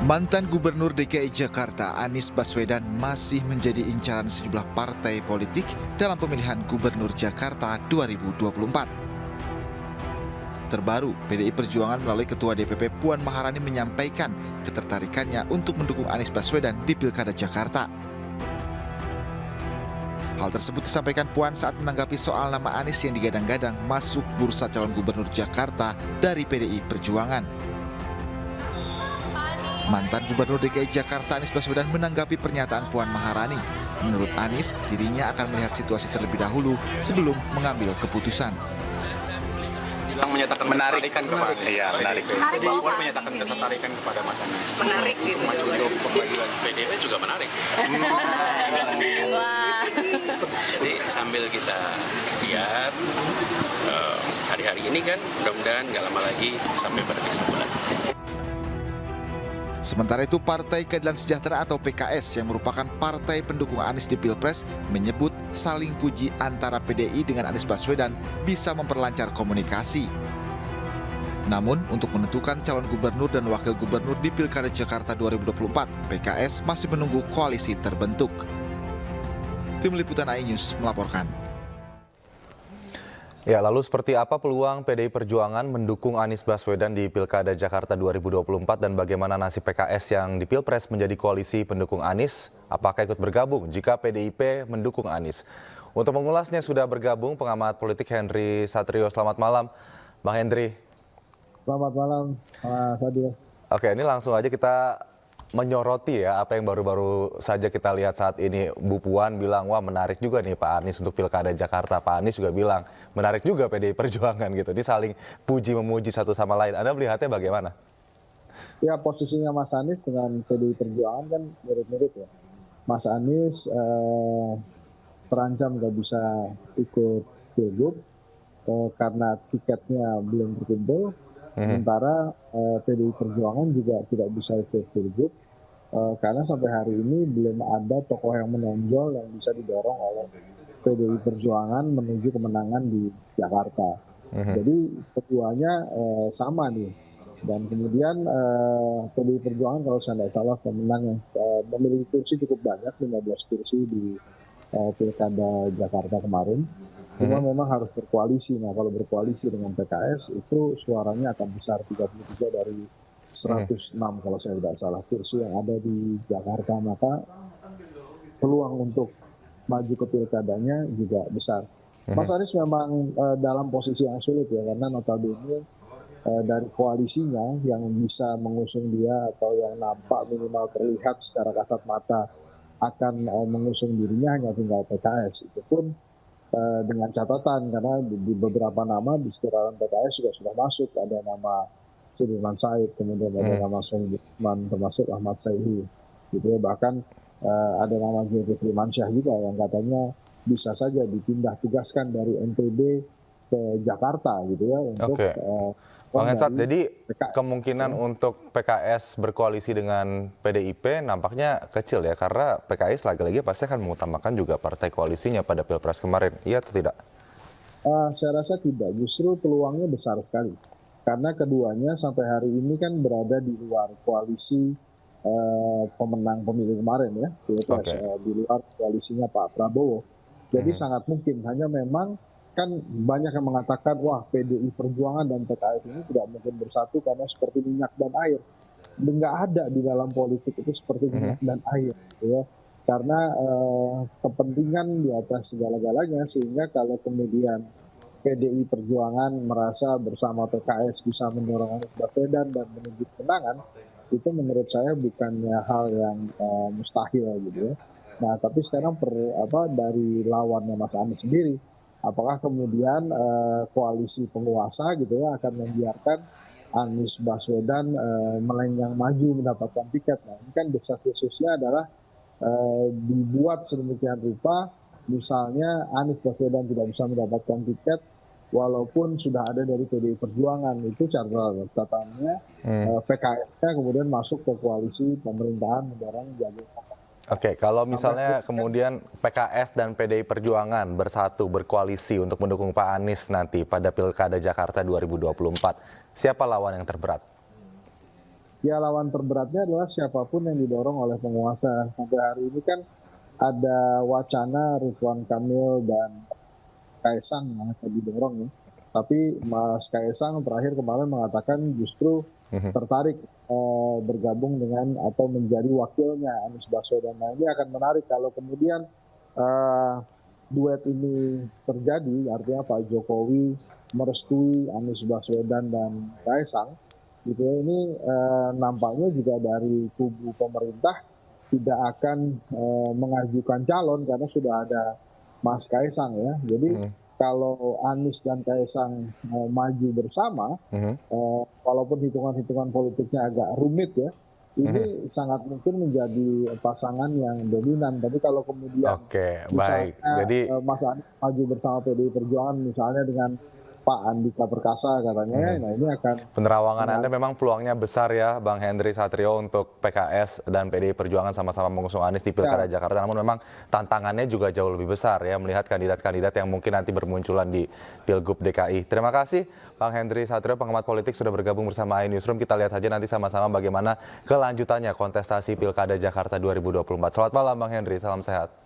Mantan Gubernur DKI Jakarta Anies Baswedan masih menjadi incaran sejumlah partai politik dalam pemilihan Gubernur Jakarta 2024. Terbaru, PDI Perjuangan melalui Ketua DPP Puan Maharani menyampaikan ketertarikannya untuk mendukung Anies Baswedan di Pilkada Jakarta. Hal tersebut disampaikan Puan saat menanggapi soal nama Anies yang digadang-gadang masuk bursa calon Gubernur Jakarta dari PDI Perjuangan. Mantan Gubernur DKI Jakarta Anies Baswedan menanggapi pernyataan Puan Maharani. Menurut Anies, dirinya akan melihat situasi terlebih dahulu sebelum mengambil keputusan. Bilang menyatakan ketertarikan kepada iya, menarik. Puan menyatakan ketertarikan kepada Mas Anies. Menarik gitu. Maju untuk pembagian. PDIP juga menarik. Wah. Jadi sambil kita lihat hari-hari ini kan mudah-mudahan nggak lama lagi sampai pada kesimpulan. Sementara itu, Partai Keadilan Sejahtera atau PKS yang merupakan partai pendukung Anies di Pilpres menyebut saling puji antara PDI dengan Anies Baswedan bisa memperlancar komunikasi. Namun, untuk menentukan calon gubernur dan wakil gubernur di Pilkada Jakarta 2024, PKS masih menunggu koalisi terbentuk. Tim Liputan iNews melaporkan. Ya, lalu seperti apa peluang PDI Perjuangan mendukung Anies Baswedan di Pilkada Jakarta 2024 dan bagaimana nasib PKS yang di Pilpres menjadi koalisi pendukung Anies? Apakah ikut bergabung jika PDIP mendukung Anies? Untuk mengulasnya sudah bergabung pengamat politik Henry Satrio. Selamat malam, Bang Henry. Selamat malam, Mas Adil. Oke, ini langsung aja kita menyoroti ya apa yang baru-baru saja kita lihat saat ini. Bu Puan bilang, wah menarik juga nih Pak Anies untuk Pilkada Jakarta. Pak Anies juga bilang, menarik juga PDI Perjuangan gitu. Ini saling puji-memuji satu sama lain. Anda melihatnya bagaimana? Ya, posisinya Mas Anies dengan PDI Perjuangan kan mirip-mirip ya. Mas Anies terancam nggak bisa ikut Pilgub karena tiketnya belum terkumpul. Sementara PDI Perjuangan juga tidak bisa ikut Pilgub karena sampai hari ini belum ada tokoh yang menonjol yang bisa didorong oleh PDI Perjuangan menuju kemenangan di Jakarta. Jadi keduanya sama nih. Dan kemudian PDI Perjuangan kalau saya tidak salah pemenang yang memiliki kursi cukup banyak, 15 kursi di Pilkada Jakarta kemarin. Cuma memang harus berkoalisi. Nah, kalau berkoalisi dengan PKS itu suaranya akan besar, 33 dari 106 kalau saya tidak salah kursi yang ada di Jakarta, maka peluang untuk maju ke pilkadanya juga besar. Mas Anies memang dalam posisi yang sulit ya, karena notabene dari koalisinya yang bisa mengusung dia atau yang nampak minimal terlihat secara kasat mata akan mengusung dirinya hanya tinggal PKS. Itu pun dengan catatan karena di beberapa nama di sekitaran PKS juga sudah masuk, ada nama Sudirman Said, kemudian ada nama Sohibman, termasuk Ahmad Sayhi, gitu ya. Bahkan ada nama Zulkifli Mansyah juga yang katanya bisa saja dipindah tugaskan dari NTB ke Jakarta, gitu ya, untuk Bang Hensat, jadi kemungkinan untuk PKS berkoalisi dengan PDIP nampaknya kecil ya, karena PKS lagi-lagi pasti akan mengutamakan juga partai koalisinya pada Pilpres kemarin, iya atau tidak? Saya rasa tidak, justru peluangnya besar sekali. Karena keduanya sampai hari ini kan berada di luar koalisi pemenang pemilu kemarin ya, Pilpres, di luar koalisinya Pak Prabowo. Jadi sangat mungkin, hanya memang kan banyak yang mengatakan wah PDI Perjuangan dan PKS ini tidak mungkin bersatu karena seperti minyak dan air. Nggak ada di dalam politik itu seperti minyak dan air, ya. Karena kepentingan di atas segala-galanya, sehingga kalau kemudian PDI Perjuangan merasa bersama PKS bisa mendorong Anies Baswedan dan menuju kemenangan, itu menurut saya bukannya hal yang mustahil gitu ya. Nah, tapi sekarang dari lawannya Mas Anies sendiri, apakah kemudian koalisi penguasa gitu ya akan membiarkan Anies Baswedan melenggang maju mendapatkan tiket? Nah, ini kan desas-desusnya adalah dibuat sedemikian rupa, misalnya Anies Baswedan tidak bisa mendapatkan tiket walaupun sudah ada dari PDI Perjuangan. Itu catatannya PKS-nya kemudian masuk ke koalisi pemerintahan mendorong Jokowi. Oke, kalau misalnya kemudian PKS dan PDI Perjuangan bersatu, berkoalisi untuk mendukung Pak Anies nanti pada Pilkada Jakarta 2024, siapa lawan yang terberat? ya lawan terberatnya adalah siapapun yang didorong oleh penguasa. Sampai hari ini kan ada wacana Ridwan Kamil dan Kaisang yang akan didorong ya. Tapi Mas Kaisang terakhir kemarin mengatakan justru tertarik bergabung dengan atau menjadi wakilnya Anies Baswedan. Nah, ini akan menarik kalau kemudian duet ini terjadi, artinya Pak Jokowi merestui Anies Baswedan dan Kaisang. Gitu ya, ini nampaknya juga dari kubu pemerintah tidak akan mengajukan calon karena sudah ada Mas Kaisang ya. Jadi kalau Anies dan Kaisang maju bersama, walaupun hitungan-hitungan politiknya agak rumit ya, ini sangat mungkin menjadi pasangan yang dominan. Tapi kalau kemudian baik. Jadi Mas Anies maju bersama PDI Perjuangan misalnya dengan Pak Andika Perkasa katanya, nah ini akan penerawangan Anda memang peluangnya besar ya, Bang Henry Satrio, untuk PKS dan PDI Perjuangan sama-sama mengusung Anies di Pilkada Jakarta. Namun memang tantangannya juga jauh lebih besar ya, melihat kandidat-kandidat yang mungkin nanti bermunculan di Pilgub DKI. Terima kasih Bang Henry Satrio, pengamat politik, sudah bergabung bersama iNewsroom. Kita lihat saja nanti sama-sama bagaimana kelanjutannya kontestasi Pilkada Jakarta 2024. Selamat malam Bang Henry, salam sehat.